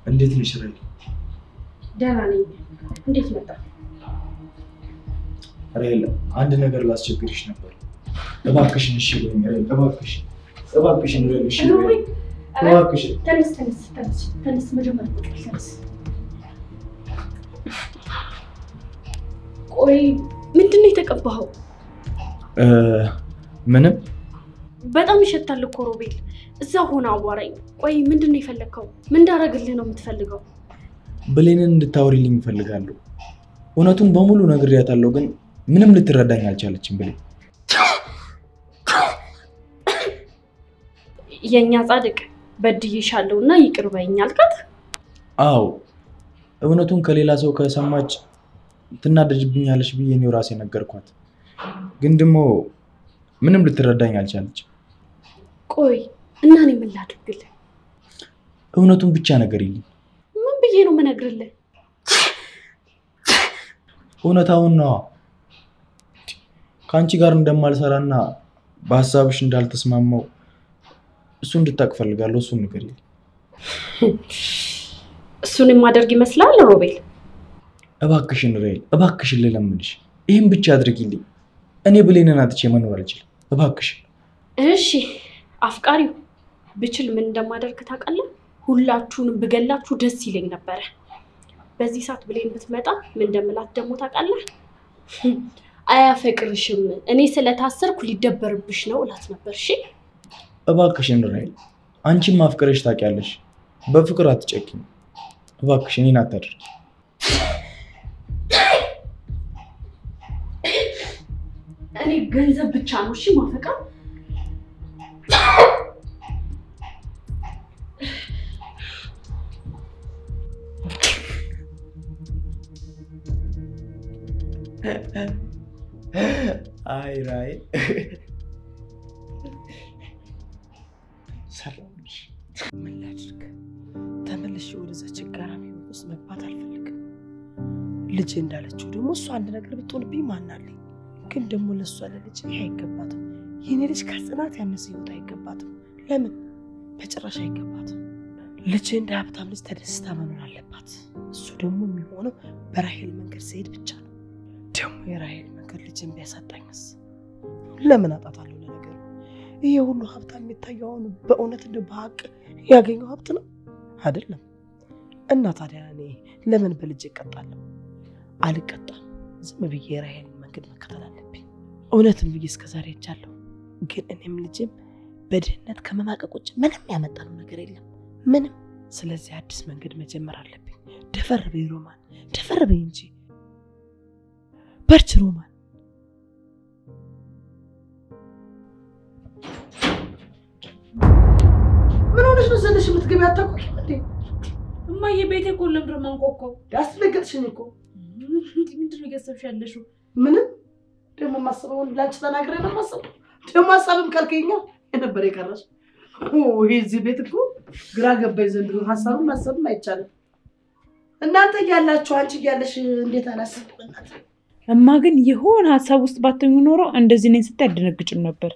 እንዴት ነሽ ራይ? ደህና ነኝ። እንዴት መጣ? ራይል አንድ ነገር ላስቸግርሽ ነበር። እባክሽን እሺ በይኝ ራይል፣ እባክሽን ራይል እሺ በይኝ። እባክሽን ተነስ መጀመሪያ ተነስ። ቆይ ምንድነው የተቀባኸው? ምንም በጣም ይሸታል እኮ ሮቤል። እዛ ሆነ አዋራኝ። ቆይ ምንድነው የፈለከው? ምን እንዳረግልህ ነው የምትፈልገው? ብሌንን እንድታወሪልኝ እፈልጋለሁ። እውነቱን በሙሉ ነግሬያታለሁ፣ ግን ምንም ልትረዳኝ አልቻለችም። ብሌን የኛ ጻድቅ በድዬሻለሁና ይቅር በይኝ አልካት? አዎ፣ እውነቱን ከሌላ ሰው ከሰማች ትናደድብኛለሽ ብዬ እኔው ራሴ ነገርኳት፣ ግን ደግሞ ምንም ልትረዳኝ አልቻለችም። ቆይ እና እኔ ምን ላድርግልህ? እውነቱን ብቻ ነገሪልኝ። ምን ብዬ ነው የምነግርልህ? እውነታውን ነው። ከአንቺ ጋር እንደማልሰራና በሐሳብሽ እንዳልተስማማው እሱ እንድታውቅ ፈልጋለሁ። እሱን ንገሪልኝ። እሱን የማደርግ ይመስላል ሮቤል? እባክሽን ራይል፣ እባክሽን ልለምንሽ፣ ይሄን ብቻ አድርጊልኝ። እኔ ብሌንን አጥቼ መኖር አልችልም። እባክሽን። እሺ አፍቃሪው፣ ብችል ምን እንደማደርግ ታውቃለህ? ሁላችሁንም ብገላችሁ ደስ ይለኝ ነበር። በዚህ ሰዓት ብሌን ብትመጣ ምን እንደምላት ደግሞ ታውቃለህ? አያፈቅርሽም፣ እኔ ስለታሰርኩ ሊደበርብሽ ነው እላት ነበር። እሺ እባክሽን ራይል፣ አንቺም ማፍቀርሽ ታውቂያለሽ። በፍቅር አትጨክኝ። እባክሽን እኔን አታድርጊ። እኔ ገንዘብ ብቻ ነው እሺ ማፈቀር። አይ ራይል ሰላምሽ። ምን ላድርግ? ተመልሼ ወደዛ ችጋራም ህይወት ውስጥ መግባት አልፈልግም። ልጅ እንዳለችው ደግሞ እሷ አንድ ነገር ብትሆንብኝ ማናለኝ? ግን ደግሞ ለሷ ለልጅ ይሄ አይገባትም። የኔ ልጅ ከጽናት ያነሰ ህይወት አይገባትም። ለምን? በጭራሽ አይገባትም። ልጅ እንደ ሀብታም ልጅ ተደስታ መኖር አለባት። እሱ ደግሞ የሚሆነው በራሄል መንገድ ሲሄድ ብቻ ነው። ደግሞ የራሄል መንገድ ልጅን ቢያሳጣኝስ? ለምን አጣታለሁ? ለነገሩ ይሄ ሁሉ ሀብታም የሚታየው አሁን በእውነት እንደ በሀቅ ያገኘው ሀብት ነው አይደለም? እና ታዲያ እኔ ለምን በልጅ እቀጣለሁ? አልቀጣም። ዝም ብዬ የራሄልን መንገድ መከተል አለብኝ። እውነትን ብዬ እስከዛሬ ሄጃለሁ፣ ግን እኔም ልጅም በድህነት ከመማቀቅ ውጭ ምንም ያመጣነው ነገር የለም፣ ምንም። ስለዚህ አዲስ መንገድ መጀመር አለብኝ። ደፈር በይ ሮማን፣ ደፈር በይ እንጂ። በርች ሮማን። ምን ሆነሽ ነው ዘንሽ የምትገቢ? አታውቂም እንዴ? እማዬ ቤቴ እኮ ለምድር ማንቆቆ ያስደነገጥሽኝ እኮ። ምንድን ነው እያሰብሽ ያለሽው? ምንም። ደግሞ ማሰበውን ላንቺ ተናግሬ ነው ማሰበው። ደግሞ ሀሳብም ካልከኛ የነበረ የቀረሽ። እዚህ ቤት እኮ ግራ ገባኝ ዘንድሮ። ሀሳብም ማሰብም አይቻልም። እናንተ እያላችሁ አንቺ እያለሽ እንዴት አላሰብም? እናንተ እማ ግን የሆነ ሀሳብ ውስጥ ባትኙ ኖሮ እንደዚህ ነኝ ስትይ አደነግጭም ነበር።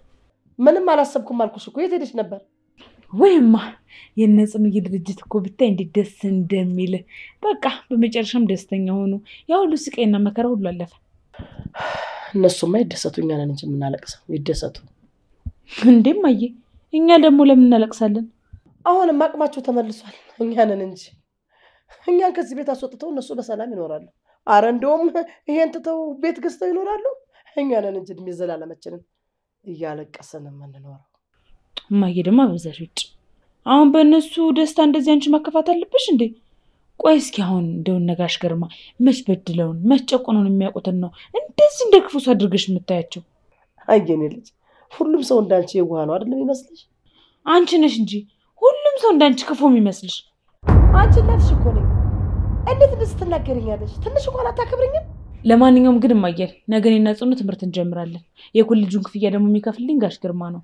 ምንም አላሰብኩም አልኩሽ እኮ። የት ሄደሽ ነበር? ወይማ የነጽምዬ ድርጅት እኮ ብታይ እንዴት ደስ እንደሚል። በቃ በመጨረሻም ደስተኛ ሆኑ። ያ ሁሉ ስቃይና መከራ ሁሉ አለፈ። እነሱማ ይደሰቱ፣ እኛ ነን እንጂ የምናለቅሰው። ይደሰቱ እንዴ እማዬ፣ እኛ ደግሞ ለምን እናለቅሳለን? አሁንም አቅማቸው ተመልሷል። እኛ ነን እንጂ እኛን ከዚህ ቤት አስወጥተው እነሱ በሰላም ይኖራሉ። አረ እንደውም ይሄን ትተው ቤት ገዝተው ይኖራሉ። እኛ ነን እንጂ እድሜ ዘላለማችንን እያለቀሰን የምንኖረው። እማዬ ደግሞ አበዛሽ ውጭ። አሁን በእነሱ ደስታ እንደዚህ አንቺ ማከፋት አለብሽ እንዴ? ቆይ እስኪ አሁን እንደው ነጋሽ ገርማ መች በድለውን መች ጨቆኑን የሚያውቁትን ነው እንደዚህ እንደ ክፉ ሰው አድርገሽ የምታያቸው? አየኔ ልጅ፣ ሁሉም ሰው እንዳንቺ የዋህ ነው አይደለም ይመስልሽ? አንቺ ነሽ እንጂ ሁሉም ሰው እንዳንቺ ክፉ የሚመስልሽ። አንቺ እናትሽ እኮ ነኝ። እንዴት እንደዚህ ትናገሪኛለሽ? ትንሽ እንኳን አታከብሪኝም? ለማንኛውም ግን እማዬ ነገ እኔና ጽኑ ትምህርት እንጀምራለን። የኮሌጁን ክፍያ ደግሞ የሚከፍልልኝ ጋሽ ግርማ ነው።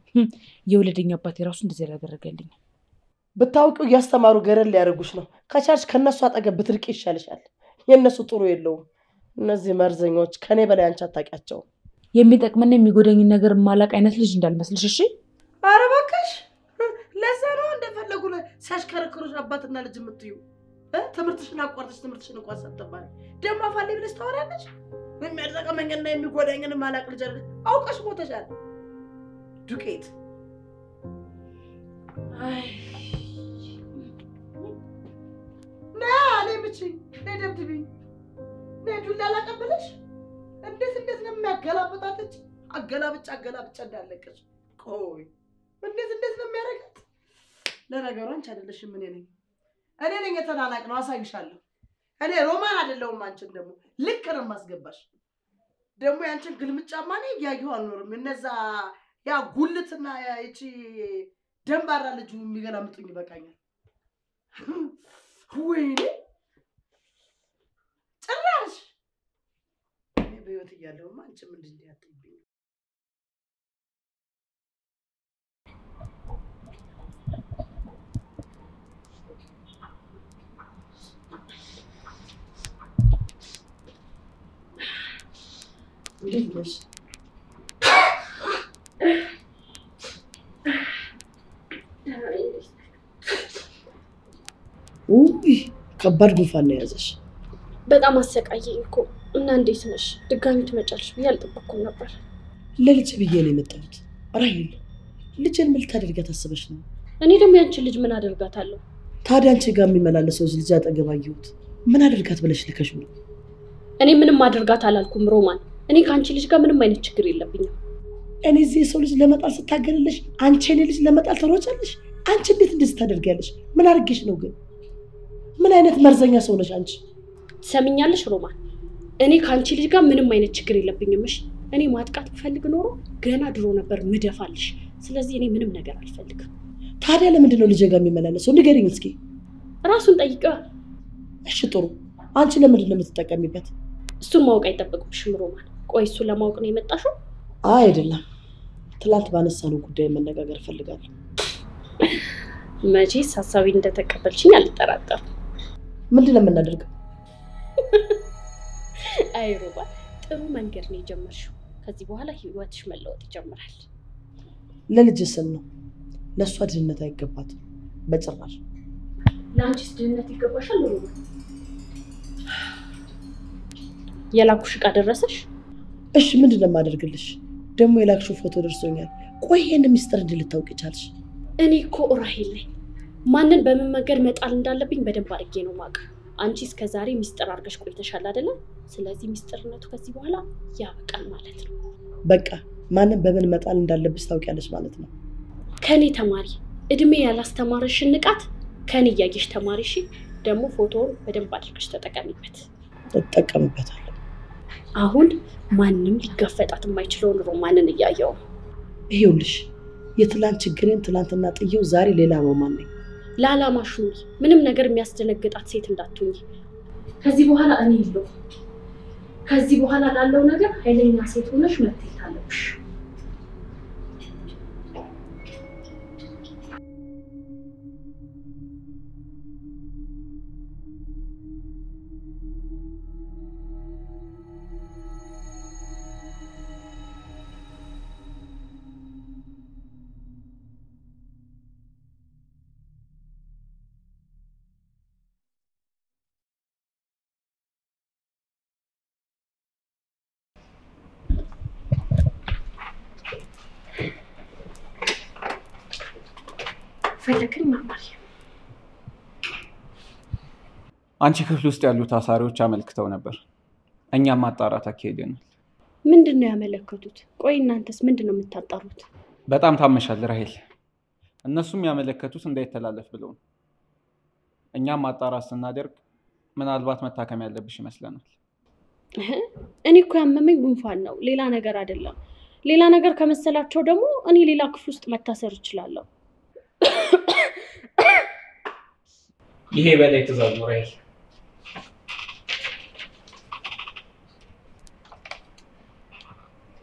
የወለደኝ አባቴ ራሱ እንደዚህ ያደረገልኝ። ብታውቂው እያስተማሩ ገረል ሊያደርጉሽ ነው። ከቻልሽ ከነሱ አጠገብ ብትርቂ ይሻልሻል። የነሱ ጥሩ የለውም። እነዚህ መርዘኞች ከኔ በላይ አንቺ አታውቂያቸውም። የሚጠቅመን የሚጎዳኝ ነገር ማላቅ አይነት ልጅ እንዳልመስልሽ እሺ? ኧረ እባክሽ፣ ለዛ ነው እንደፈለጉ ሲያሽከረክሩሽ አባትና ልጅ የምትዩ። ትምህርትሽን አቋርጠሽ ትምህርትሽን እንኳን ሳትማሪ ደግሞ አፋሌ ብለሽ ታወራለሽ። የሚያጠቀመኝና የሚጎዳኝን ማላቅ ልጅ አይደል? አውቀሽ ሞተሻል። ዱቄት አይ ና ለምቺ ለደብድብኝ ነዱላ ላቀበለሽ እንዴት ነው የሚያገላብጣለች? አገላብጫ እንዳለቀሽ ቆይ እንዴት ነው የሚያረጋት? ለነገሩ አንቺ አይደለሽም እኔ ነኝ የተናናቅ ነው። አሳይሻለሁ። እኔ ሮማን አይደለሁም። አንቺን ደግሞ ልክ ነው ማስገባሽ። ደግሞ ያንቺን ግልምጫማ ነው ያየው አልኖርም። እነዛ ያ ጉልትና እቺ ደንባራ ልጅ የሚገላምጡኝ ይበቃኛል። ወይኔ ጭራሽ እኔ በህይወት እያለሁማ አንቺ ምንድን ነው ያትብኝ? ልጅ ከባድ ጉንፋን ነው ያዘሽ። በጣም አሰቃየኝ እኮ እና እንዴት ነሽ? ድጋሚ ትመጫለሽ ብዬ አልጠበቅኩም ነበር። ለልጅ ብዬ ነው የመጣሁት። ራሄል ልጅን ምን ልታደርጋት አስበሽ ነው? እኔ ደግሞ ያንቺን ልጅ ምን አደርጋታለሁ? ታዲያ አንቺ ጋር የሚመላለሰው ልጅ አጠገብ አየሁት። ምን አደርጋት ብለሽ ልከሽ ነው? እኔ ምንም አደርጋት አላልኩም ሮማን። እኔ ካንቺ ልጅ ጋር ምንም አይነት ችግር የለብኝም። እኔ እዚህ ሰው ልጅ ለመጣል ስታገልልሽ አንቺ እኔ ልጅ ለመጣል ተሮጫለሽ። አንቺ እንዴት እንደዚህ ታደርጊያለሽ? ምን አድርጌሽ ነው ግን? ምን አይነት መርዘኛ ሰው ነሽ አንቺ? ትሰሚኛለሽ ሮማን? እኔ ካንቺ ልጅ ጋር ምንም አይነት ችግር የለብኝም። እሺ እኔ ማጥቃት ፈልግ ኖሮ ገና ድሮ ነበር ምደፋልሽ። ስለዚህ እኔ ምንም ነገር አልፈልግም። ታዲያ ለምንድን ነው ልጅ ጋር የሚመላለሰው? ንገሪኝ እስኪ። ራሱን ጠይቀው። እሺ ጥሩ። አንቺ ለምንድን ነው የምትጠቀሚበት? እሱን ማወቅ አይጠበቅብሽም ሮማን። ቆይ እሱ ለማወቅ ነው የመጣሽው? አይደለም። ትላንት ባነሳነው ጉዳይ መነጋገር ፈልጋለሁ። መቼስ ሀሳቤ እንደተቀበልሽኝ አልጠራጠርም። ምንድን ነው የምናደርገው? አይ ሮማን ጥሩ መንገድ ነው የጀመርሽው። ከዚህ በኋላ ህይወትሽ መለወጥ ይጀምራል። ለልጅ ስም ነው። ለሷ ድህነት አይገባትም በጭራሽ። ለአንቺስ ድህነት ይገባሻል ሮማን? የላኩሽ ዕቃ ደረሰሽ? እሺ ምንድን ነው የማደርግልሽ? ደግሞ የላክሽው ፎቶ ደርሶኛል። ቆይ ይሄን ሚስጥር እንድልታውቂ ቻልሽ? እኔ እኮ ራሄል ነኝ። ማንን በምን መንገድ መጣል እንዳለብኝ በደንብ አድርጌ ነው የማውቀው። አንቺ እስከዛሬ ሚስጥር አድርገሽ ቆይተሻል አይደለ? ስለዚህ ሚስጥርነቱ ከዚህ በኋላ ያበቃል ማለት ነው። በቃ ማንን በምን መጣል እንዳለብሽ ታውቂያለሽ ማለት ነው። ከኔ ተማሪ። እድሜ ያላስተማረሽን ንቃት ከኔ እያየሽ ተማሪ። እሺ ደግሞ ፎቶውን በደንብ አድርገሽ ተጠቀሚበት። እጠቀምበታለሁ። አሁን ማንም ሊጋፈጣት የማይችለውን ሮማንን እያየው። ይኸውልሽ የትላንት ችግሬን ትላንትና ጥዬው ዛሬ ሌላ ሮማን ነኝ። ለዓላማሽ ኑሪ። ምንም ነገር የሚያስደነግጣት ሴት እንዳትሆኚ። ከዚህ በኋላ እኔ የለሁ። ከዚህ በኋላ ላለው ነገር ኃይለኛ ሴት ሆነሽ መታየት አለብሽ። ፈለክን ማማሪ? አንቺ ክፍል ውስጥ ያሉ ታሳሪዎች አመልክተው ነበር። እኛም ማጣራት አካሄደናል። ምንድነው ያመለከቱት? ቆይ እናንተስ ምንድነው የምታጣሩት? በጣም ታመሻል ራሄል። እነሱም ያመለከቱት እንዳይተላለፍ ብለው ነው። እኛም ማጣራት ስናደርግ ምናልባት መታከም ያለብሽ ይመስለናል። እኔ እኮ ያመመኝ ጉንፋን ነው፣ ሌላ ነገር አይደለም። ሌላ ነገር ከመሰላቸው ደግሞ እኔ ሌላ ክፍል ውስጥ መታሰር እችላለሁ። ይሄ በላይ ትዕዛዝ ነው ራሄል።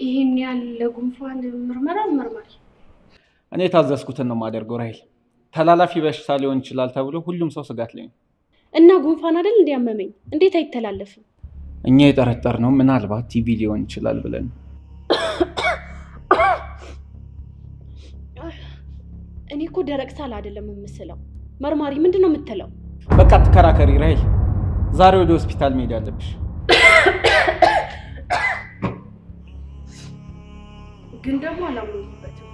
ይሄን ያለ ጉንፋን ምርመራ መርማሪ? እኔ ታዘዝኩትን ነው የማደርገው ራሄል። ተላላፊ በሽታ ሊሆን ይችላል ተብሎ ሁሉም ሰው ስጋት ላይ ነው። እና ጉንፋን አይደል እንዲያመመኝ እንዴት አይተላለፍም? እኛ የጠረጠርነው ምናልባት ቲቪ ሊሆን ይችላል ብለን። እኔ እኮ ደረቅ ሳል አይደለም የምስለው። መርማሪ ምንድነው የምትለው? በቃ ተከራከሪ ራሄል። ዛሬ ወደ ሆስፒታል መሄድ አለብሽ። ግን ደግሞ አላምንበትም።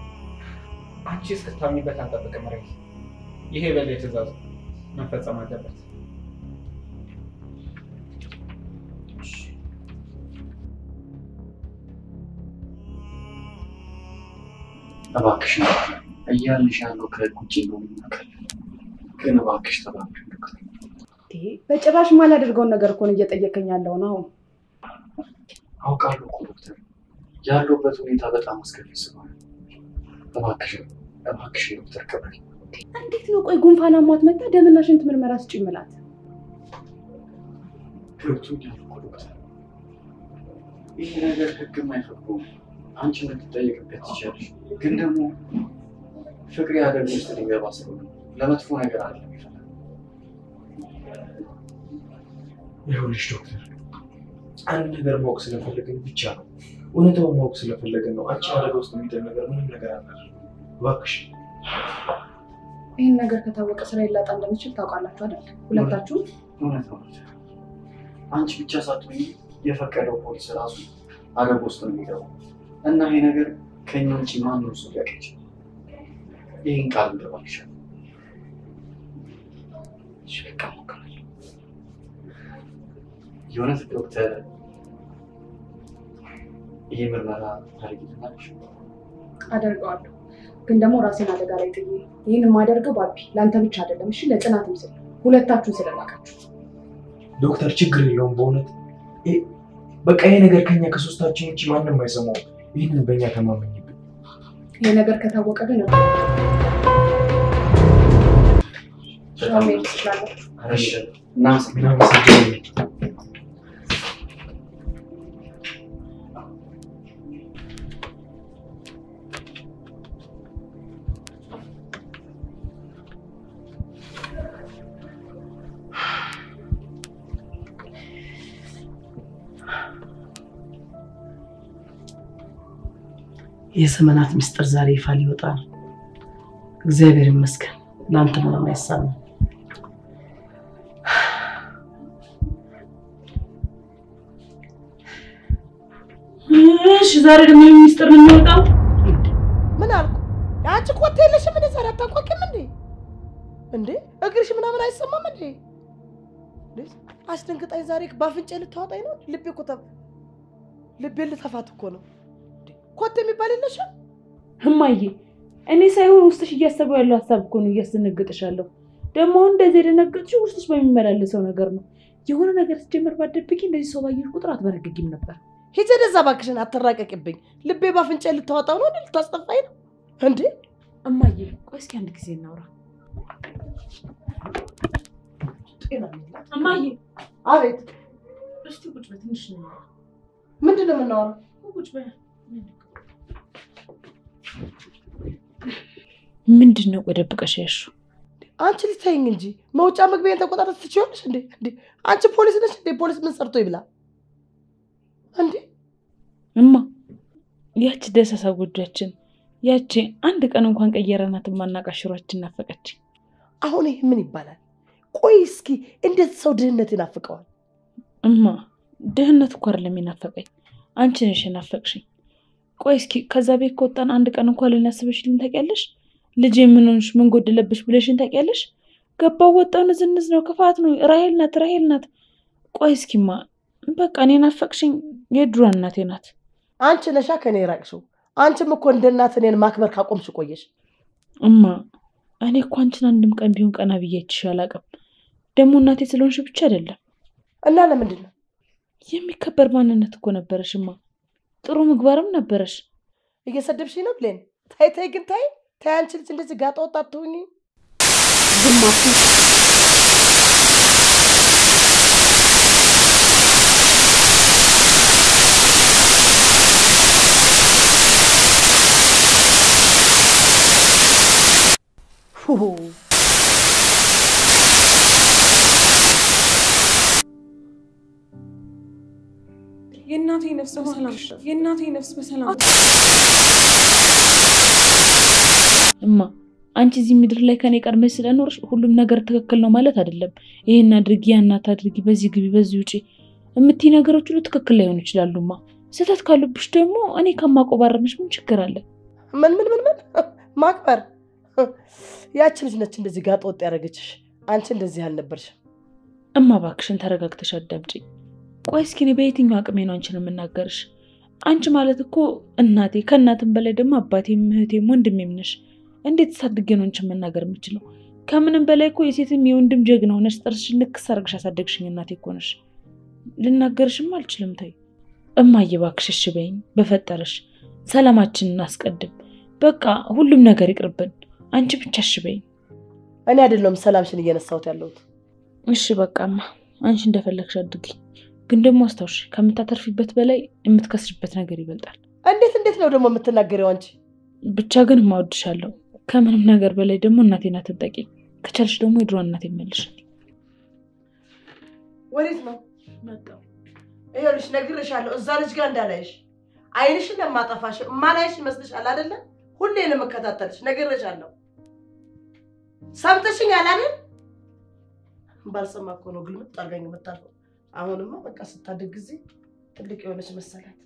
አንቺ እስክታምኚበት አንጠብቅም ራሄል። ይሄ በላይ ትዕዛዝ መፈጸም አለበት። እባክሽ እያልሽ ያለው ከህግ ውጭ ነው የሚመከል። ግን እባክሽ ተባብሪ ዶክተር። በጭራሽ ማላደርገውን ነገር እኮ ነው እየጠየቀኝ ያለው ነው። አውቃለሁ እኮ ዶክተር፣ ያለሁበት ሁኔታ በጣም አስከፊ ስለሆነ እባክሽ ዶክተር ክብሪ። እንዴት ነው ቆይ ጉንፋን አሟት መጣ ደምና ሽንት ምርመራ ስጪ ምላት? ገብቶኛል እኮ ዶክተር፣ ይህ ነገር ህግም አይፈቅደውም። አንቺ ልትጠየቅበት ትችያለሽ። ግን ደግሞ ፍቅሬ ሀገር ውስጥ ሊገባ ስለሆነ ለመጥፎ ነገር አለ ይፈላል። ይኸውልሽ ዶክተር፣ አንድ ነገር ማወቅ ስለፈለግን ብቻ ነው፣ እውነታውን ማወቅ ስለፈለግን ነው። አንቺ አደጋ ውስጥ የሚደር ነገር ምንም ነገር አናደርግም። እባክሽ ይህን ነገር ከታወቀ ስራ ይላጣ እንደሚችል ታውቃላችሁ አይደል? ሁለታችሁ እውነት ነው። አንቺ ብቻ ሳትሆኚ የፈቀደው ፖሊስ ራሱ አደጋ ውስጥ ነው የሚገባው እና ይሄ ነገር ከኛ ውጭ ማንም ሰው ሊያውቅ ይችላል። ይህን ቃል እንደባልሻል። እሺ በቃ ሞክራለሁ። የእውነት ዶክተር ይሄ ምርመራ ታደርጊልናለሽ? አደርገዋለሁ። ግን ደግሞ ራሴን አደጋ ላይ ጥዬ ይህን የማደርገው ባቢ ለአንተ ብቻ አይደለም፣ እሺ ለጽናትም ስል ሁለታችሁን ስለላካችሁ። ዶክተር ችግር የለውም በእውነት በቃ ይሄ ነገር ከኛ ከሶስታችን ውጭ ማንም አይሰማውም። ይህንን በእኛ ተማመኝብን። ይሄ ነገር ከታወቀ ግን የዘመናት ምስጢር ዛሬ ይፋ ሊወጣ ነው። እግዚአብሔር ይመስገን ለአንተ ምንም አይሳንም። እሺ ዛሬ ደግሞ ምስጢር ነው የሚወጣው? ምን አልኩ? አንቺ ኮቴ የለሽም እንዴ? ዛሬ አታውቂም እንዴ? እግርሽ ምናምን አይሰማም እንዴ? አስደንግጣኝ ዛሬ ባፍንጬ ልታወጣኝ ነው። ልቤ ልተፋት እኮ ነው። ኮቴ የሚባል የለሽም? እማዬ እኔ ሳይሆን ውስጥሽ እያሰበው ያለው ሀሳብ እኮ ነው እያስደነግጥሻለሁ። ደግሞ እንደዚህ የደነገጥሽው ውስጥሽ በሚመላለሰው ነገር ነው። የሆነ ነገር ስትጀምር ባደብቂ እንደዚህ ሰው ባየሽ ቁጥር አትበረግጊም ነበር። ሂጂ ወደዛ እባክሽን፣ አትራቀቅብኝ። ልቤ ባፍንጬ ልታወጣው ነው እንዴ? ልታስጠፋኝ ነው እንዴ? እማዬ ቆይ እስኪ አንድ ጊዜ እናውራ። እማዬ አቤት። እስቲ ቁጭ በይ ትንሽ ነው። ምንድን ነው የምናወራው? ቁጭ በይ። ምንድን ነው ቆይ ደብቀሽ ያልሽው? አንቺ ልታይኝ እንጂ መውጫ መግቢያን ተቆጣጣሪ ትችያለሽ እንዴ? አንቺ ፖሊስ ነሽ እንዴ? ፖሊስ ምን ሰርቶ ይብላ እንዴ? እማ ያቺ ደሳሳ ጎጆአችን ያቺ አንድ ቀን እንኳን ቀየረናት ማናቃሽሯችን ናፈቀች። አሁን ይሄ ምን ይባላል? ቆይ እስኪ እንዴት ሰው ድህነት ይናፍቀዋል? እማ ድህነት እኮ አይደለም ይናፈቀኝ፣ አንቺ ነሽ የናፈቅሽኝ። ቆይ እስኪ ከዛ ቤት ከወጣን አንድ ቀን እንኳን ልናስብሽልኝ ታውቂያለሽ? ልጄ ምን ሆንሽ ምን ጎደለብሽ ብለሽኝ ታውቂያለሽ? ገባው ወጣው ንዝንዝ ነው ክፋት ነው ራሄል ናት። ቆይ እስኪማ በቃ እኔ ናፈቅሽኝ የድሮ እናቴ ናት። አንቺ ነሻ ከኔ ራቅሽው። አንቺም እኮ እንደ እናት እኔን ማክበር ካቆምሽ ቆየሽ። እማ እኔ እኮ አንቺን አንድም ቀን ቢሆን ቀና ብዬሽ አላውቅም። ደግሞ እናቴ ስለሆንሽ ብቻ አይደለም። እና ለምንድን ነው? የሚከበር ማንነት እኮ ነበረሽማ፣ ጥሩ ምግባርም ነበረሽ። እየሰደብሽኝ ነው ብሌን? ታይ ግን ታይ አንቺ ልጅ እንደዚህ ጋጣ ወጣ አትሁኚ። ግማሽ የእናቴ ነፍስ በሰላም የእናቴ ነፍስ በሰላም። እማ አንቺ እዚህ ምድር ላይ ከኔ ቀድመሽ ስለኖርሽ ሁሉም ነገር ትክክል ነው ማለት አይደለም። ይሄን አድርጊ ያን አታድርጊ በዚህ ግቢ በዚህ ውጪ እምትይ ነገሮች ሁሉ ትክክል ላይሆኑ ይችላሉማ። ስህተት ካሉብሽ ደግሞ እኔ ከማቆባረምሽ ምን ችግር አለ? ምን ማክበር ያቺ ልጅ ነች እንደዚህ ጋጥ ወጥ ያደረገችሽ። አንቺ እንደዚህ አልነበርሽም። እማ እባክሽን ተረጋግተሽ አዳምጪኝ። ቆይ እስኪ እኔ በየትኛው አቅሜ ነው አንቺን የምናገርሽ? አንቺ ማለት እኮ እናቴ ከእናትም በላይ ደግሞ አባቴም እህቴም ወንድሜም ነሽ። እንዴት ሳድጌ ነው አንቺን መናገር የምችለው? ከምንም በላይ እኮ የሴትም የወንድም ጀግና ሆነሽ ጥርስሽን ንክስ አድርገሽ አሳደግሽኝ እናቴ እኮ ነሽ። ልናገርሽም አልችልም። ተይ እማዬ እባክሽ እሺ በይኝ በፈጠረሽ። ሰላማችንን እናስቀድም። በቃ ሁሉም ነገር ይቅርብን። አንቺ ብቻ እሺ በይኝ። እኔ አይደለም ሰላምሽን እየነሳሁት ያለሁት። እሺ በቃማ አንቺ እንደፈለግሽ አድርጊ። ግን ደግሞ አስታውሽ ከምታተርፊበት በላይ የምትከስሪበት ነገር ይበልጣል። እንዴት ነው ደግሞ የምትናገሪው አንቺ? ብቻ ግን ማወድሻለሁ። ከምንም ነገር በላይ ደግሞ እናቴን አትጠቂ። ከቻልሽ ደግሞ የድሮ እናቴን መልሽልኝ። ወዴት ነው መጣው? ይኸውልሽ ነግሬሻለሁ እዛ ልጅ ጋር እንዳላይሽ። አይንሽን ለማጠፋሽ ማላይሽ ይመስልሻል አይደለ? ሁሌ ነው መከታተልሽ። ነግሬሻለሁ። ሰምተሽኛል አይደል? ባልሰማ እኮ ነው ግልምጥ አድርገኝ የምታልፈው። አሁንማ በቃ ስታድግ ጊዜ ትልቅ የሆነች መሰላት።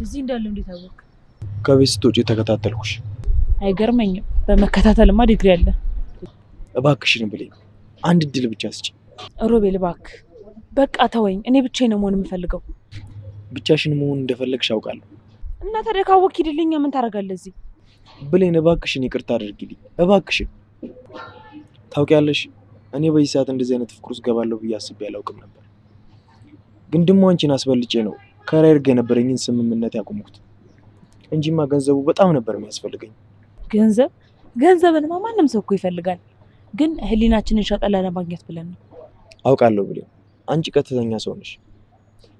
እዚህ እንዳለው እንዴት አወቅ? ከቤት ስትወጪ ተከታተልኩሽ። አይገርመኝም። በመከታተልማ ዲግሪ አለ። እባክሽን ብለኝ አንድ ድል ብቻ ስጪ። ሮቤል እባክህ በቃ ተወኝ። እኔ ብቻዬን ነው መሆን የምፈልገው። ብቻሽን መሆን እንደፈለግሽ አውቃለሁ። እና ታዲያ ካወቅ ሂድልኝ። ምን ታደርጋለህ እዚህ? ብለኝ እባክሽን ይቅርታ አድርጊልኝ እባክሽን። ታውቂያለሽ እኔ በዚህ ሰዓት እንደዚህ አይነት ፍቅር ውስጥ ገባለሁ ብዬ አስቤ አላውቅም ነበር። ግን ደግሞ አንቺን አስበልጬ ነው ከራይር ጋር የነበረኝን ስምምነት ያቆምኩት እንጂማ ገንዘቡ በጣም ነበር የሚያስፈልገኝ። ገንዘብንማ ማንም ሰው እኮ ይፈልጋል። ግን ህሊናችንን ሸጠላ ለማግኘት ብለን ነው። አውቃለሁ ብለኝ አንቺ ቀጥተኛ ሰው ነሽ።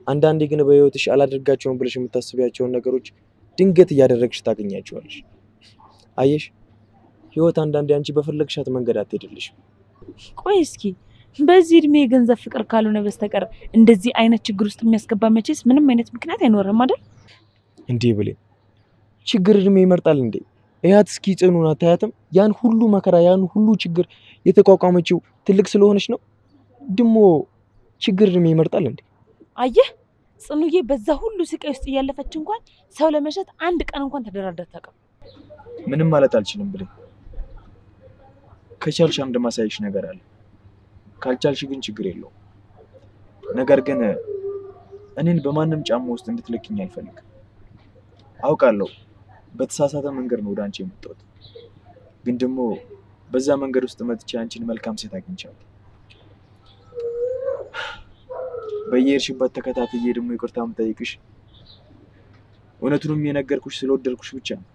አንዳንዴ ግን በህይወትሽ አላደርጋቸውም ብለሽ የምታስቢያቸውን ነገሮች ድንገት እያደረግሽ ታገኛቸዋለሽ። አየሽ ህይወት አንዳንዴ አንቺ በፈለግሻት መንገድ አትሄድልሽ። ቆይ እስኪ በዚህ እድሜ የገንዘብ ፍቅር ካልሆነ በስተቀር እንደዚህ አይነት ችግር ውስጥ የሚያስገባ መቼስ ምንም አይነት ምክንያት አይኖርም አይደል? እንዴ ብለኝ ችግር እድሜ ይመርጣል እንዴ? እያት እስኪ ጽኑና ታያትም ያን ሁሉ መከራ ያን ሁሉ ችግር የተቋቋመችው ትልቅ ስለሆነች ነው። ደሞ ችግር እድሜ ይመርጣል እንዴ? አየህ ጽኑዬ በዛ ሁሉ ስቃይ ውስጥ እያለፈች እንኳን ሰው ለመሸጥ አንድ ቀን እንኳን ተደራደር ታውቃ። ምንም ማለት አልችልም ብለኝ ከቻልሽ አንድ ማሳይሽ ነገር አለ። ካልቻልሽ ግን ችግር የለውም። ነገር ግን እኔን በማንም ጫማ ውስጥ እንድትለኪኝ አልፈልግም። አውቃለሁ በተሳሳተ መንገድ ነው ወደ አንቺ የመጣሁት። ግን ደግሞ በዛ መንገድ ውስጥ መጥቼ አንቺን መልካም ሴት አግኝቻለሁ። በየሄድሽበት ተከታትዬ ደግሞ ይቅርታ የምጠይቅሽ እውነቱንም የነገርኩሽ ስለወደድኩሽ ብቻ ነው።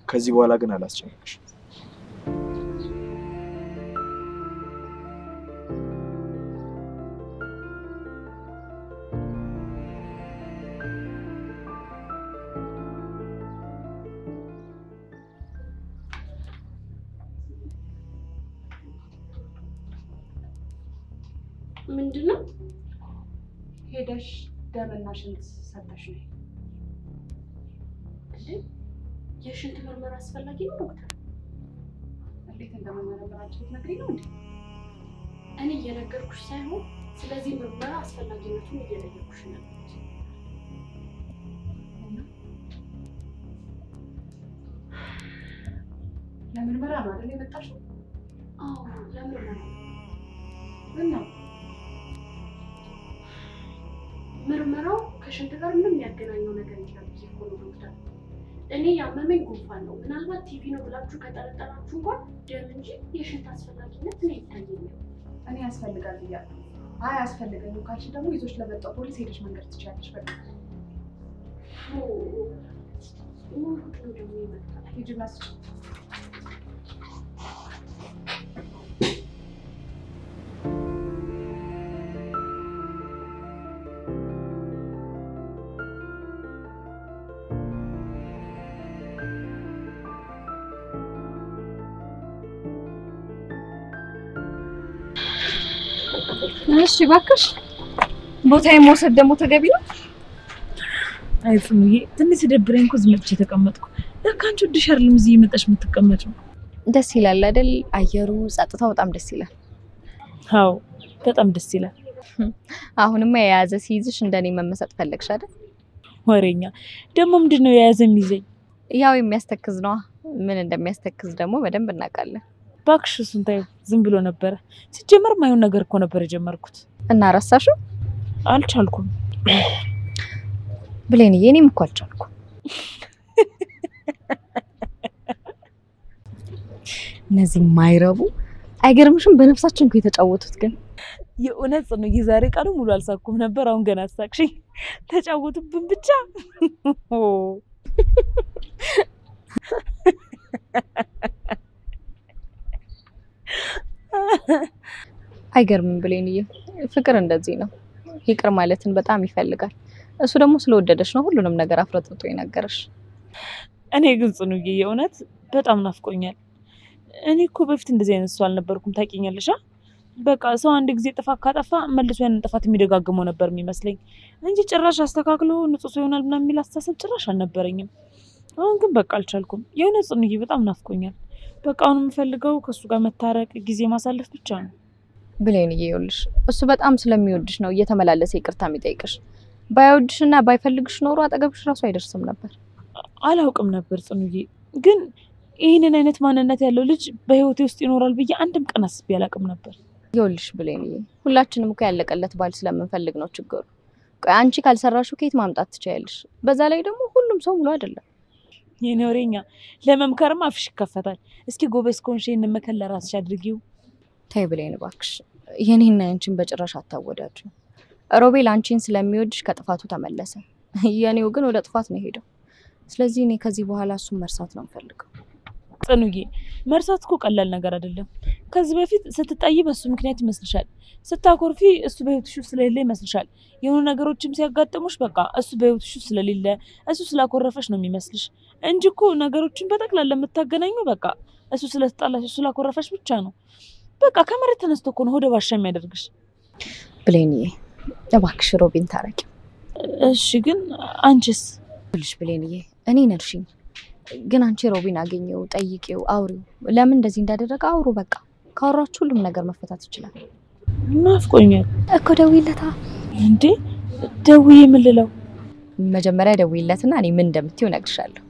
ከዚህ በኋላ ግን አላስጨንቅሽ። ምንድነው? ሄደሽ ደምና ሽንት ሰጥተሽ ነው? የሽንት ምርመራ አስፈላጊ ነው ዶክተር? እንዴት እንደምመረምራችሁ ትነግሪኝ ነው እንዴ? እኔ እየነገርኩሽ ሳይሆን ስለዚህ ምርመራ አስፈላጊነቱን እየጠየኩሽ ነው። ለምርመራ ነው አይደል የመጣሽው? አዎ ለምርመራ። እና ምርመራው ከሽንት ጋር ምንም የሚያገናኘው ነገር የለም እኮ ነው ዶክተር። እኔ ያመመኝ ጉንፋን ነው። ምናልባት ቲቪ ነው ብላችሁ ከጠረጠራችሁ እንኳን ደም እንጂ የሽንት አስፈላጊነት እኔ አይታየኝም። እኔ ያስፈልጋል ብያለሁ። አይ አያስፈልገኝም ካልሽ ደግሞ ይዞሽ ለመጣው ፖሊስ ሄደሽ መንገድ ትችያለሽ። በቃ ሁሉ ደግሞ ይመጣል። ሂጂና ስጪ። እሺ እባክሽ ቦታዬን መውሰድ ደግሞ ተገቢ ነው? አይ ፍሙዬ ትንሽ ደብረኝ እኮ ዝም ብዬ ተቀመጥኩ። ለካ አንቺ ወድሽ አይደለም እዚህ የመጣሽ የምትቀመጪው። ደስ ይላል አይደል? አየሩ ጸጥታው በጣም ደስ ይላል። አዎ በጣም ደስ ይላል። አሁንማ የያዘ ሲይዝሽ እንደኔ መመሰጥ ፈለግሽ አይደል? ወሬኛ ደግሞ ምንድነው የያዘ የሚይዘኝ? ያው የሚያስተክዝ ነው። ምን እንደሚያስተክዝ ደግሞ በደንብ እናውቃለን። ባክሽ እሱን ታዩ ዝም ብሎ ነበር። ሲጀመር ማይሆን ነገር እኮ ነበር የጀመርኩት። እና ረሳሽው? አልቻልኩም ብሌንዬ፣ እኔም እኮ አልቻልኩም። እነዚህ ማይረቡ አይገርምሽም? በነፍሳችን እኮ የተጫወቱት ግን የእውነት ነው። የዛሬ ቀኑ ሙሉ አልሳኩም ነበር። አሁን ገና አሳቅሽኝ። ተጫወቱብን ብቻ። አይገርምም ብሌንዬ? ፍቅር እንደዚህ ነው። ይቅር ማለትን በጣም ይፈልጋል። እሱ ደግሞ ስለወደደሽ ነው ሁሉንም ነገር አፍረጥጦ የነገረሽ። እኔ ግን ጽኑዬ የእውነት በጣም ናፍቆኛል። እኔ እኮ በፊት እንደዚህ አይነት ሰው አልነበርኩም ታውቂኛለሽ። በቃ ሰው አንድ ጊዜ ጥፋት ካጠፋ መልሶ ያንን ጥፋት የሚደጋግመው ነበር የሚመስለኝ እንጂ ጭራሽ አስተካክሎ ንጹህ ሰው ይሆናል ምናምን የሚል አስተሳሰብ ጭራሽ አልነበረኝም። አሁን ግን በቃ አልቻልኩም። የእውነት ጽኑዬ በጣም ናፍቆኛል። በቃ አሁን የምፈልገው ከሱ ጋር መታረቅ፣ ጊዜ ማሳለፍ ብቻ ነው። ብሌንዬ ይኸውልሽ እሱ በጣም ስለሚወድሽ ነው እየተመላለሰ ይቅርታ የሚጠይቅሽ። ባይወድሽና ባይፈልግሽ ኖሮ አጠገብሽ ራሱ አይደርስም ነበር። አላውቅም ነበር ጽኑዬ። ግን ይህንን አይነት ማንነት ያለው ልጅ በህይወቴ ውስጥ ይኖራል ብዬ አንድም ቀን አስቤ አላውቅም ነበር። ይኸውልሽ ብሌንዬ ሁላችንም እኮ ያለቀለት ባል ስለምንፈልግ ነው ችግሩ። ቆይ አንቺ ካልሰራሽው ከየት ማምጣት ትችያለሽ? በዛ ላይ ደግሞ ሁሉም ሰው ሙሉ አይደለም። የኔ ወሬኛ ለመምከርም አፍሽ ይከፈታል። እስኪ ጎበዝ ከሆንሽ ይሄንን መከር ለራስሽ አድርጊው። ተይ ብሌን እባክሽ፣ የኔና አንቺን በጭራሽ አታወዳጁ። ሮቤል አንቺን ስለሚወድሽ ከጥፋቱ ተመለሰ። የኔው ግን ወደ ጥፋት ነው ሄደው። ስለዚህ እኔ ከዚህ በኋላ እሱን መርሳት ነው የምፈልገው። ጽኑዬ መርሳት እኮ ቀላል ነገር አይደለም። ከዚህ በፊት ስትጣይ በሱ ምክንያት ይመስልሻል፣ ስታኮርፊ እሱ በህይወትሽ ስለሌለ ይመስልሻል። የሆኑ ነገሮችም ሲያጋጥሙሽ በቃ እሱ በህይወትሽ ስለሌለ እሱ ስላኮረፈሽ ነው የሚመስልሽ እንጂ እኮ ነገሮችን በጠቅላላ የምታገናኙ በቃ እሱ ስለተጣላሽ እሱ ስላኮረፈሽ ብቻ ነው። በቃ ከመሬት ተነስቶ እኮ ነው ወደ ባሻ የሚያደርግሽ። ብሌንዬ እባክሽ ሮቢን ታረቂ። እሺ ግን አንቺስ? ልሽ ብሌንዬ እኔ ነርሽኝ ግን አንቺ ሮቢን አገኘው፣ ጠይቂው፣ አውሪው። ለምን እንደዚህ እንዳደረገ አውሩ። በቃ ካወራችሁ ሁሉም ነገር መፈታት ይችላል። ናፍቆኛል እኮ ደውይለታ። እንዴ ደውዬ ምን ልለው? መጀመሪያ ደውይለትና እኔ ምን እንደምትይው እነግርሻለሁ።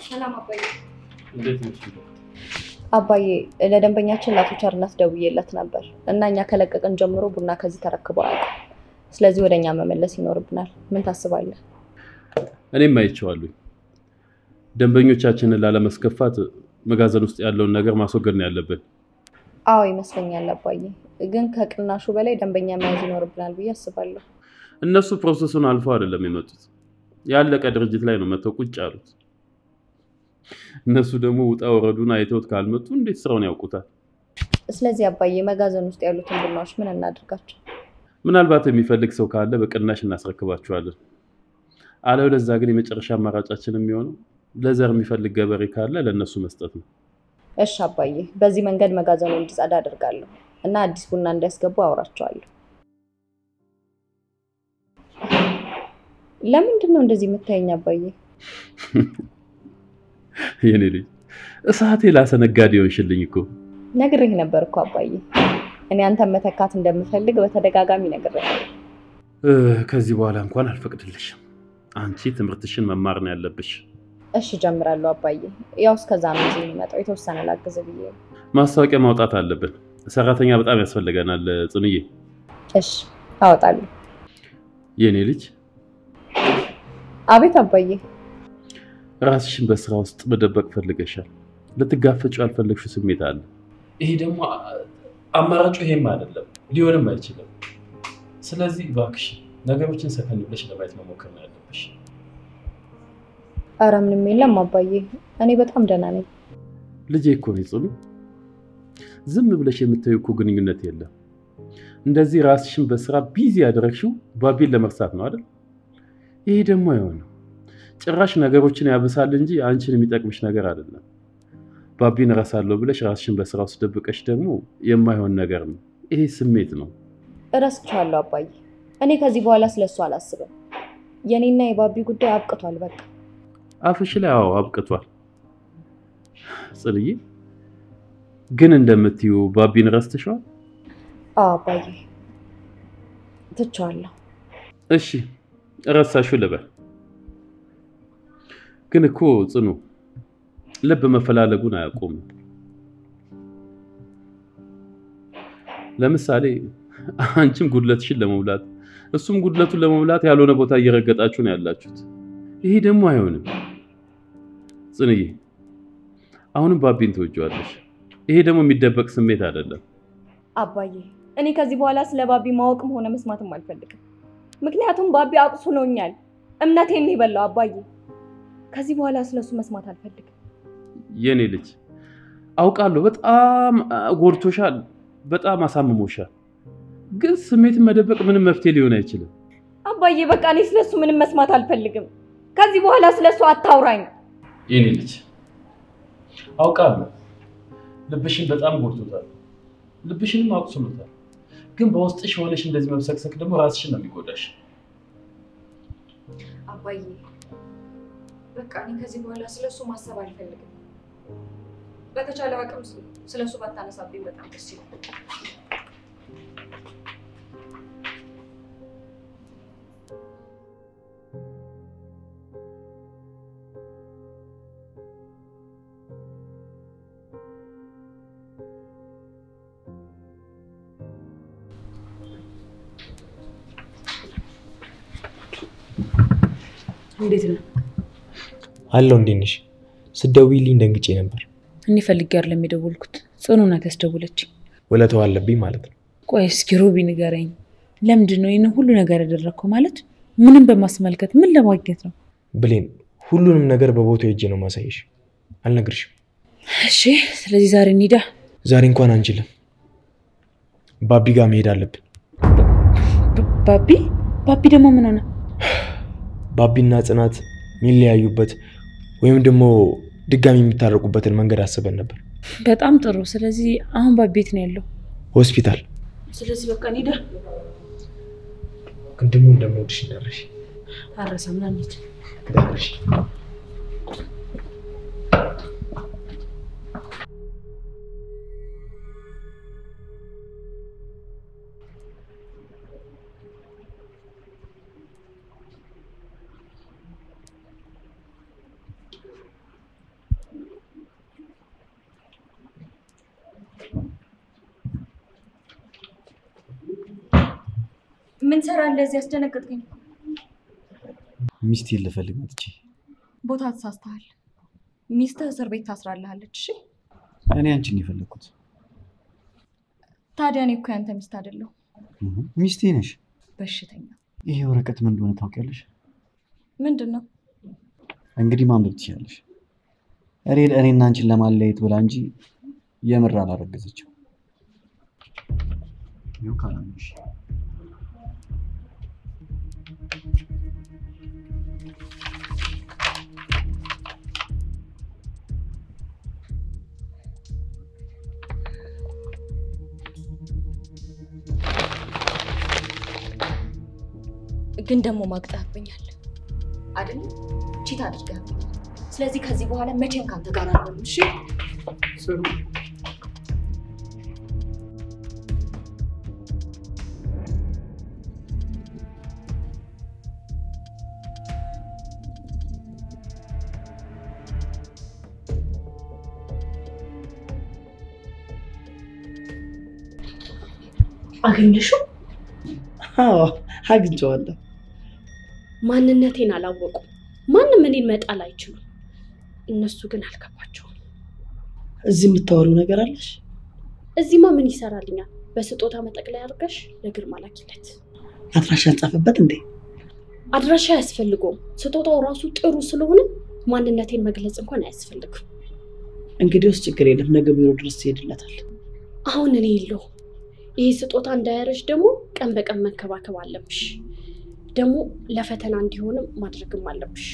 ሰላም አባዬ። እንዴት ነሽ? አባዬ ለደንበኛችን ለአቶ ቸርነት ደውዬለት ነበር እና እኛ ከለቀቀን ጀምሮ ቡና ከዚህ ተረክበዋል። ስለዚህ ወደኛ መመለስ ይኖርብናል። ምን ታስባለህ? እኔም አይቼዋለሁ። ደንበኞቻችንን ላለማስከፋት መጋዘን ውስጥ ያለውን ነገር ማስወገድ ነው ያለብን። አዎ ይመስለኛል አባዬ። ግን ከቅናሹ በላይ ደንበኛ መያዝ ይኖርብናል ብዬ አስባለሁ። እነሱ ፕሮሰሱን አልፈው አይደለም የመጡት። ያለቀ ድርጅት ላይ ነው መተው ቁጭ ያሉት። እነሱ ደግሞ ውጣ ወረዱን አይተውት ካልመጡ እንዴት ስራውን ያውቁታል? ስለዚህ አባዬ መጋዘን ውስጥ ያሉትን ቡናዎች ምን እናድርጋቸው? ምናልባት የሚፈልግ ሰው ካለ በቅናሽ እናስረክባቸዋለን። አለበለዚያ ግን የመጨረሻ አማራጫችን የሚሆነው ለዘር የሚፈልግ ገበሬ ካለ ለነሱ መስጠት ነው። እሺ አባዬ፣ በዚህ መንገድ መጋዘኑ እንዲጸዳ አደርጋለሁ እና አዲስ ቡና እንዲያስገቡ አወራቸዋለሁ። ለምንድን ነው እንደዚህ የምታየኝ አባዬ? የኔ ልጅ እሳቴ ላሰነጋዴ ሆንሽልኝ እኮ። ነግሬህ ነበር እኮ አባዬ። እኔ አንተን መተካት እንደምፈልግ በተደጋጋሚ ነግሬህ። ከዚህ በኋላ እንኳን አልፈቅድልሽም። አንቺ ትምህርትሽን መማር ነው ያለብሽ። እሺ ጀምራለሁ አባዬ። ያው እስከዛ ነው እዚህ የሚመጣው የተወሰነ ላግዝ ብዬ። ማስታወቂያ ማውጣት አለብን። ሰራተኛ በጣም ያስፈልገናል ጽኑዬ። እሺ አወጣለሁ። የኔ ልጅ። አቤት አባዬ። ራስሽን በስራ ውስጥ መደበቅ ፈልገሻል። ልትጋፈጪው ያልፈለግሽው ስሜት አለ። ይሄ ደግሞ አማራጩ ይሄም አይደለም፣ ሊሆንም አይችልም። ስለዚህ እባክሽ ነገሮችን ሰከን ብለሽ ለማየት መሞከር ነው ያለብሽ። ኧረ ምንም የለም አባዬ፣ እኔ በጣም ደህና ነኝ። ልጄ እኮ ነው ጽኑ። ዝም ብለሽ የምታዪው እኮ ግንኙነት የለም። እንደዚህ ራስሽን በስራ ቢዚ ያደረግሽው ባቢን ለመርሳት ነው አይደል? ይሄ ደግሞ አይሆንም። ጭራሽ ነገሮችን ያብሳል እንጂ አንቺን የሚጠቅምሽ ነገር አይደለም። ባቢን እረሳለሁ ብለሽ ራስሽን በስራ ውስጥ ደብቀሽ ደግሞ የማይሆን ነገር ነው። ይሄ ስሜት ነው። እረስቻለሁ አባዬ። እኔ ከዚህ በኋላ ስለሱ አላስብም። የኔና የባቢ ጉዳይ አብቅቷል በቃ። አፍሽ ላይ አዎ አብቅቷል ጽልዬ። ግን እንደምትዩ ባቢን ረስተሽዋል? አዎ አባዬ ትቼዋለሁ። እሺ ረሳሽው ልበል። ግን እኮ ጽኑ ልብ መፈላለጉን አያቆምም። ለምሳሌ አንቺም ጉድለትሽን ለመሙላት እሱም ጉድለቱን ለመሙላት ያልሆነ ቦታ እየረገጣችሁ ነው ያላችሁት። ይሄ ደግሞ አይሆንም ጽንዬ። አሁንም ባቢን ትወጂዋለሽ። ይሄ ደግሞ የሚደበቅ ስሜት አይደለም አባዬ። እኔ ከዚህ በኋላ ስለ ባቢ ማወቅም ሆነ መስማትም አልፈልግም። ምክንያቱም ባቢ አቁስሎኛል፣ እምነቴን ነው የበላው አባዬ። ከዚህ በኋላ ስለሱ መስማት አልፈልግም። የኔ ልጅ አውቃለሁ በጣም ጎድቶሻል፣ በጣም አሳምሞሻል። ግን ስሜትን መደበቅ ምንም መፍትሄ ሊሆን አይችልም አባዬ። በቃ እኔ ስለሱ ምንም መስማት አልፈልግም። ከዚህ በኋላ ስለሱ አታውራኝ። የኔ ልጅ አውቃለሁ ልብሽን በጣም ጎድቶታል፣ ልብሽንም አቁስሎታል። ግን በውስጥሽ ሆነሽ እንደዚህ መብሰክሰክ ደግሞ ራስሽን ነው የሚጎዳሽ አባዬ። በቃ እኔ ከዚህ በኋላ ስለሱ ማሰብ አልፈልግም። በተቻለ አቅም ስለሱ ባታነሳብኝ በጣም ደስ ይላል። እንዴት ነው? አለው እንዴት ነሽ? ስትደውይልኝ ደንግጬ ነበር። እኔ ፈልጌ አይደለም የደወልኩት፣ ጽኑ ናት ያስደወለችኝ። ውለታው አለብኝ ማለት ነው? ቆይ እስኪ ሩቢ ንገረኝ፣ ለምንድን ነው ይሄን ሁሉ ነገር ያደረከው? ማለት ምንም በማስመልከት ምን ለማግኘት ነው? ብሌን፣ ሁሉንም ነገር በቦታው ሄጄ ነው ማሳየሽ። አልነግርሽም። እሺ፣ ስለዚህ ዛሬ እንሂዳ። ዛሬ እንኳን አንችልም፣ ባቢ ጋር መሄድ አለብን። ባቢ? ባቢ ደግሞ ምን ሆነ? ባቢና ጽናት የሚለያዩበት ወይም ደግሞ ድጋሚ የሚታረቁበትን መንገድ አስበን ነበር። በጣም ጥሩ። ስለዚህ አሁን ባቢ ቤት ነው ያለው? ሆስፒታል። ስለዚህ በቃ እንሂዳ። ግን ደግሞ እንደምወድሽ እንዳረሽ አረሳም ና እንሂድ። እንዳረሽ ምን ሰራለህ እዚህ? አስደነገጥከኝ። ሚስቴን ልፈልግ መጥቼ። ቦታ ተሳስተሃል። ሚስትህ እስር ቤት ታስራለች። እሺ እኔ አንቺን ነው የፈለኩት። ታዲያ እኔ እኮ ያንተ ሚስት አይደለሁ። ሚስቴ ነሽ። በሽተኛ። ይሄ ወረቀት ምን እንደሆነ ታውቂያለሽ? ምንድን ነው? እንግዲህ ማንበብ ትችያለሽ። እኔና አንቺን ለማለያየት ብላ እንጂ የምር አላረገዘችው። ይኸው ካላምንሽ ግን ደግሞ ማቅጣብኛል። አይደል? ቺት አድርገህ ስለዚህ ከዚህ በኋላ መቼም ካንተ ጋር አልሆንም። እሺ ጽኑ አገኘሽው? አዎ አግኝቼዋለሁ። ማንነቴን አላወቁም። ማንም እኔን መጣል አይችሉም። እነሱ ግን አልገባቸውም። እዚህ የምታወሪው ነገር አለሽ? እዚህማ ምን ይሰራልኛል? በስጦታ መጠቅለያ አድርገሽ ለግርማ ላኪለት። አድራሻ አልጻፈበት እንዴ? አድራሻ አያስፈልገውም። ስጦታው ራሱ ጥሩ ስለሆነ ማንነቴን መግለጽ እንኳን አያስፈልግም። እንግዲህስ ችግር የለም፣ ነገ ቢሮ ድረስ ይሄድለታል። አሁን እኔ የለሁ። ይሄ ስጦታ እንዳያረሽ ደግሞ ቀን በቀን መንከባከብ አለብሽ። ደግሞ ለፈተና እንዲሆንም ማድረግም አለብሽ።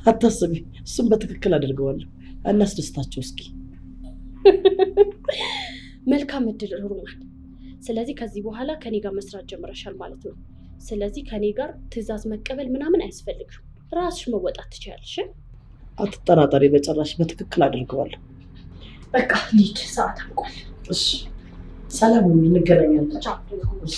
አታስቢ፣ እሱም በትክክል አድርገዋለሁ። እናስደስታቸው እስኪ። መልካም እድል ሩማን። ስለዚህ ከዚህ በኋላ ከኔ ጋር መስራት ጀምረሻል ማለት ነው። ስለዚህ ከኔ ጋር ትዕዛዝ መቀበል ምናምን አያስፈልግም። ራስሽ መወጣት ትችያለሽ። አትጠራጠሪ፣ በጭራሽ በትክክል አድርገዋለሁ። በቃ ልጅ ሰዓት አልቋል። እሺ ሰላም ሁኚ፣ እንገናኛለን። ቻው። እሺ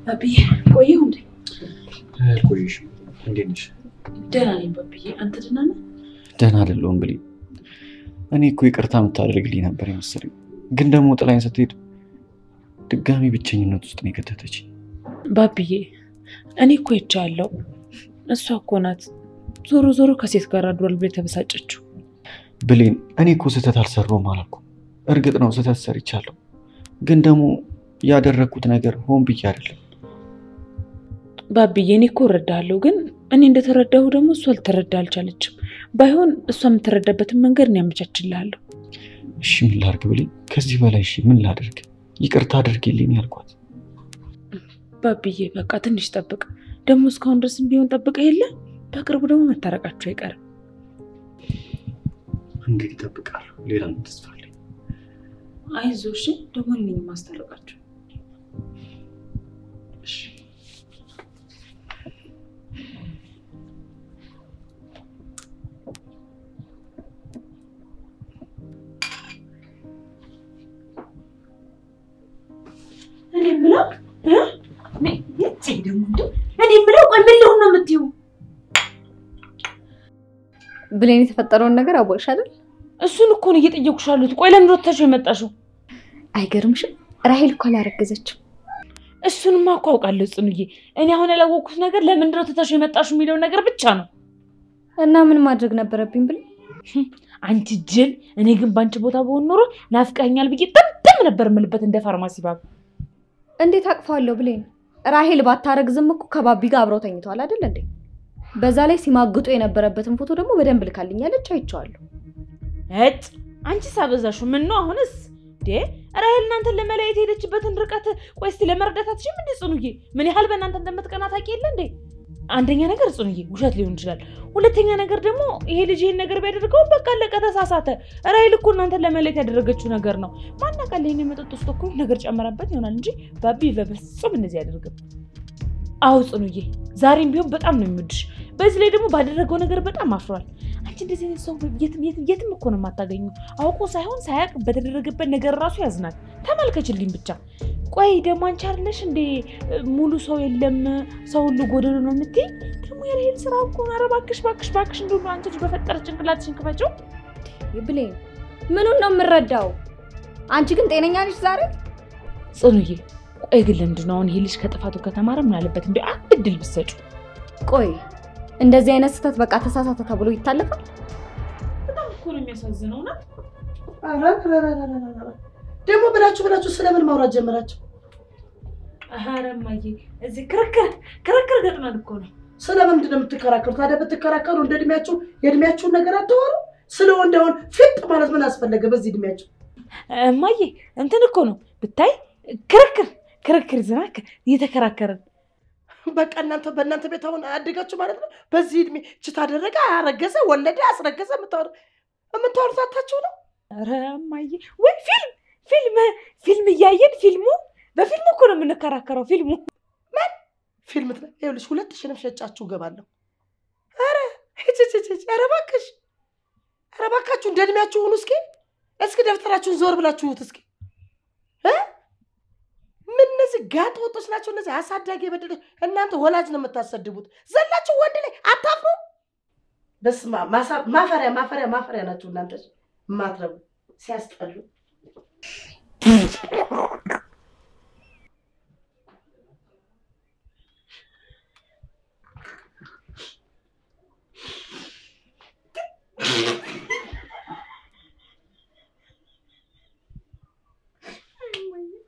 ባቢዬ ቆየሁ እንዴ? አልቆየሽም። እንዴት ነሽ? ደህና ነኝ ባቢዬ። አንተ ደህና ነህ? ደህና አይደለሁም ብሌን። እኔ እኮ ይቅርታ የምታደርግልኝ ነበር የመሰለኝ፣ ግን ደግሞ ጥላኝ ስትሄድ ድጋሚ ብቸኝነት ውስጥ ነው የከተተችኝ። ባቢዬ እኔ እኮ ይቻለሁ። እሷ እኮ ናት ዞሮ ዞሮ ከሴት ጋር አድሯል ብላ ተበሳጨችው። ብሌን እኔ እኮ ስህተት አልሰራሁም አላልኩም። እርግጥ ነው ስህተት ሰርቻለሁ፣ ግን ደግሞ ያደረኩት ነገር ሆን ብዬ አይደለም። ባቢዬ እኔ እኮ እረዳለሁ፣ ግን እኔ እንደተረዳሁ ደግሞ እሷ ልትረዳ አልቻለችም። ባይሆን እሷ የምትረዳበትን መንገድ ነው ያመቻችልሃለሁ። እሺ ምን ላድርግ ብሌን? ከዚህ በላይ እሺ ምን ላድርግ? ይቅርታ አድርጊልኝ ያልኳት። ባቢዬ በቃ ትንሽ ጠብቅ። ደግሞ እስካሁን ድረስም ቢሆን ጠብቀህ የለ በቅርቡ ደግሞ መታረቃቸው አይቀርም። እንግዲህ እጠብቃለሁ። ሌላ ምን ተስፋ አለኝ? አይዞሽ፣ ደግሞ እኔ ነኝ የማስታረቃቸው። እሺ እኔ የምለው እኔ የምለው ቆይ ምን ልሁን ነው የምትይው? ብሌን የተፈጠረውን ነገር አወቅሽ አይደል? እሱን እኮ ነው እየጠየኩሽ ያለሁት። ቆይ ለምን ወጥተሽው የመጣሽው? አይገርምሽም? ራሄል እኮ አላረገዘችም። እሱንማ እኮ አውቃለሁ ጽኑዬ። እኔ አሁን ያላወቅኩት ነገር ለምንድን ነው ትተሽው የመጣሽው የሚለው ነገር ብቻ ነው። እና ምን ማድረግ ነበረብኝ ብሌን? አንቺ ጅል። እኔ ግን ባንቺ ቦታ በሆን ኖሮ ናፍቀኛል ብዬ ጠምጠም ነበር የምልበት እንደ ፋርማሲ ባብ። እንዴት አቅፋለሁ ብሌን? ራሄል ባታረግዝም እኮ ከባቢ ጋር አብረው ተኝተዋል አይደል እንዴ? በዛ ላይ ሲማግጡ የነበረበትን ፎቶ ደግሞ በደንብ ልካልኛለች፣ አይቼዋለሁ። አንቺ ሳበዛሹ ምን ነው አሁንስ? ራሄል እናንተን ለመለየት ሄደችበትን ርቀት ቆይ እስቲ ለመረዳት አትችይም እንዴ ጽኑዬ? ምን ያህል በእናንተ እንደምትቀና ታውቂ የለ እንዴ? አንደኛ ነገር ጽኑዬ ውሸት ሊሆን ይችላል። ሁለተኛ ነገር ደግሞ ይሄ ልጅ ይሄን ነገር ቢያደርገው በቃ አለቀ፣ ተሳሳተ። ራሄል እኮ እናንተን ለመለየት ያደረገችው ነገር ነው። ማን ያውቃል ይሄን የመጠጥ ውስጥ እኮ ነገር ጨመረበት ይሆናል እንጂ ባቢ በፍጹም እንደዚህ አያደርግም። አዎ ጽኑዬ ዛሬም ቢሆን በጣም ነው የሚወድሽ። በዚህ ላይ ደግሞ ባደረገው ነገር በጣም አፍሯል። አንቺ እንደዚህ አይነት ሰው የትም እኮ ነው የማታገኙ። አውቆ ሳይሆን ሳያውቅ በተደረገበት ነገር ራሱ ያዝናል። ተመልከችልኝ ብቻ። ቆይ ደግሞ አንቺ አይደለሽ እንዴ ሙሉ ሰው የለም ሰው ሁሉ ጎደሎ ነው የምትይ? ደግሞ የራሄል ስራ እኮ ነው። ኧረ እባክሽ እንደው አንቺ ልጅ በፈጠረ ጭንቅላትሽን ክፈችው። ብሌን ምኑን ነው የምረዳው? አንቺ ግን ጤነኛ ነሽ ዛሬ? ጽኑዬ ቆይ ግን ለምንድን ነው አሁን ይሄ ልጅ ከጥፋቱ ከተማረ ምን አለበት እንዴ አንድ እድል ብትሰጪው? ቆይ እንደዚህ አይነት ስህተት በቃ ተሳሳተ ተብሎ ይታለፋል? በጣም እኮ ነው የሚያሳዝነው ነው። ደግሞ ብላችሁ ስለምን ማውራት ጀመራችሁ? ኧረ እማዬ እዚህ ክርክር ገጥመን እኮ ነው። ስለምንድን ነው የምትከራከሩት? ታዲያ ብትከራከሩ እንደ እድሜያችሁ የእድሜያችሁን ነገር አትወሩ። ስለ ወንድ አሁን ፊት ማለት ምን አስፈለገ በዚህ እድሜያችሁ? እማዬ እንትን እኮ ነው ብታይ ክርክር ዝናክ እየተከራከርን በቃ እናንተ በእናንተ ቤት አሁን አደጋችሁ ማለት ነው። በዚህ እድሜ እቺ ታደረገ አረገዘ ወለደ አስረገዘ የምታወሩት አታችሁ ነው። ኧረ እማዬ ወይ ፊልም እያየን ፊልሙ በፊልሙ እኮ ነው የምንከራከረው። ፊልሙ ምን ፊልም ነው? ይኸውልሽ 2000 ሸጫችሁ ገባለሁ። ኧረ እባካችሁ እንደ እድሜያችሁ ሁኑ። እስኪ ደብተራችሁን ዞር ብላችሁ ሁት እስኪ ምን እነዚህ ጋጥ ወጦች ናቸው እነዚህ አሳዳጊ የበደለ እናንተ ወላጅ ነው የምታሰድቡት። ዘላችሁ ወንድ ላይ አታፍሩ። በስማ ማፈሪያ ናችሁ እናንተ ማትረቡ ሲያስጠሉ።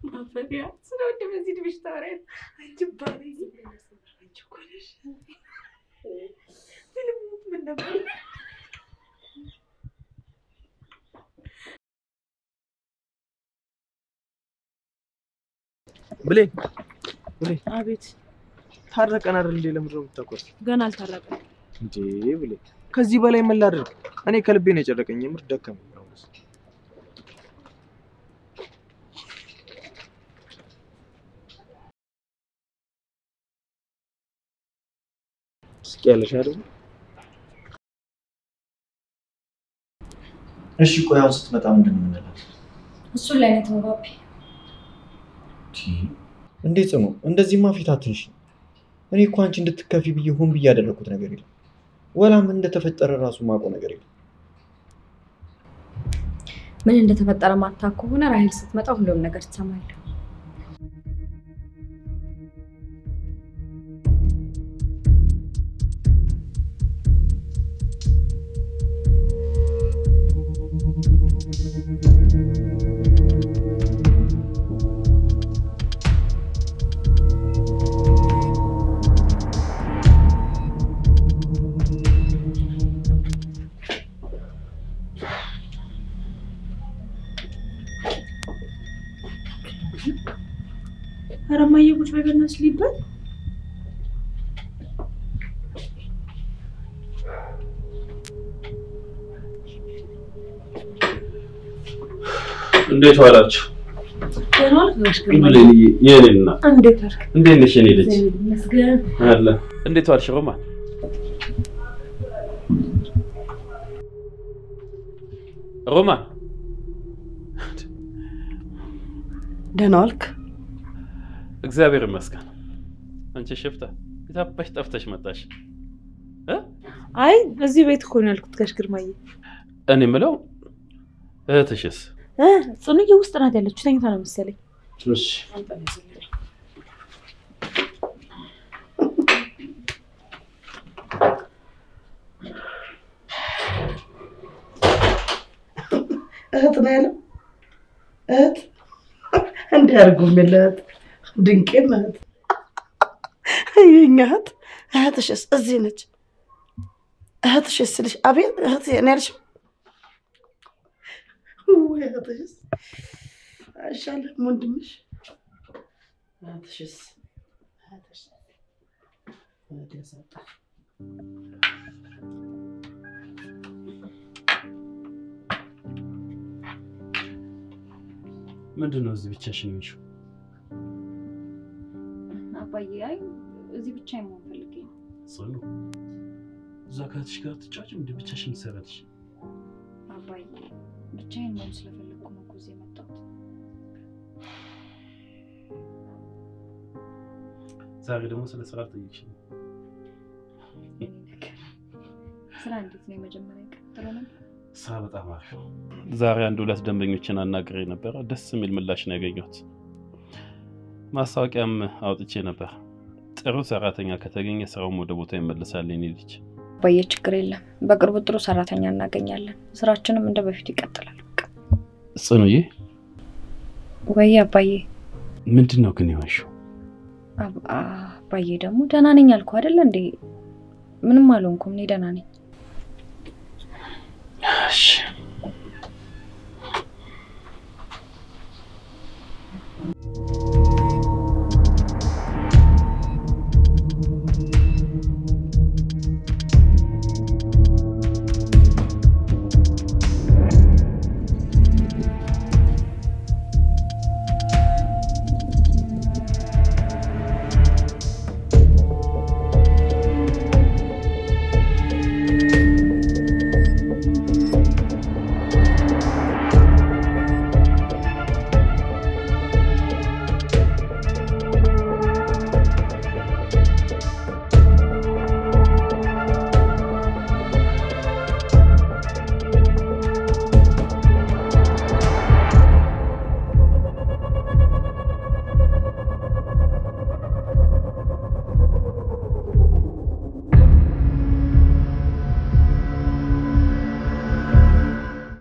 ማፈሪያ ስለወደ በዚህ ድብሽ ታወራለህ አንቺ ባሪ አንቺ ኮለሽ ፊልሙ ምን ነበር? ብሌን አቤት ታረቀን አይደል እንዴ? ለምንድን ነው የምታቆርጥ? ገና አልታረቀም እንዴ ብሌን፣ ከዚህ በላይ ምን ላድርግ? እኔ ከልቤ ነው የጨረቀኝ። የምር ደከመኝ። እስኪያለሽ አይደል? እሺ ቆይ አሁን ስትመጣ ምንድን ነው የምንላት? እሱን ላይ ነው ባቢ። እንዴት ነው እንደዚህማ ፊት አትንሽ። እኔ እኮ አንቺ እንድትከፊ ብዬ ሆን ብዬ ያደረኩት ነገር የለም። ወላም እንደተፈጠረ ራሱ ማውቀው ነገር የለም። ምን እንደተፈጠረ ማታውቅ ከሆነ ራሄል ስትመጣ ሁሉም ነገር ትሰማለህ። አረማዬ ቁጭ በይ በእናትሽ ሊበል እንዴት ዋላችሁ? ብሌን የኔና እንዴት ነሽ የኔ ልጅ? መስገን አለ እንዴት ዋልሽ ሮማን? ሮማን ደህና ዋልክ? እግዚአብሔር ይመስገን። አንቺ ሽፍታ የታባሽ ጠፍተሽ መጣሽ? አይ እዚህ ቤት እኮ ነው ያልኩት ጋሽ ግርማዬ። እኔ የምለው እህትሽስ? ጽኑዬ ውስጥ ናት ያለችው፣ ተኝታ ነው መሰለኝ። እሺ እህት ነው ያለው። እህት እንዲያርጉልለት ድንቄ ማለት የኛ እህትሽስ እዚህ ነች። እህትሽስ ስልሽ አቤት እህት እኔ ያልሽው ወይ እህትሽስ አይሻልም ወንድምሽ? እህትሽስ ያሰጣ ምንድን ነው እዚህ ብቻሽን ነሽ? አባዬ አይ እዚህ ብቻዬን መሆን ፈልጌ ነው። ጽኑ እዛ ከእህትሽ ጋር ትጫወቺም እንደ ብቻሽን ትሰራለሽ? አባዬ ብቻዬን መሆን ስለፈለኩ ነው እኮ እዚህ የመጣሁት። ዛሬ ደግሞ ስለ ስራ ጠይቅሽ ነው። ስራ እንዴት ነው? የመጀመሪያ ቀን ጥሩ ነው? ስራ በጣም አሪፍ ነው። ዛሬ አንድ ሁለት ደንበኞችን አናግሬ ነበር። ደስ የሚል ምላሽ ነው ያገኘሁት። ማስታወቂያም አውጥቼ ነበር። ጥሩ ሰራተኛ ከተገኘ ስራውም ወደ ቦታ ይመለሳል። የኔ ልጅ አባዬ ችግር የለም፣ በቅርቡ ጥሩ ሰራተኛ እናገኛለን። ስራችንም እንደ በፊት ይቀጥላል። ጽኑዬ ወይ አባዬ ምንድን ነው ግን የሆንሽው? አባዬ ደግሞ ደህና ነኝ አልኩ አይደል እንዴ? ምንም አልሆንኩም፣ እኔ ደህና ነኝ። እሺ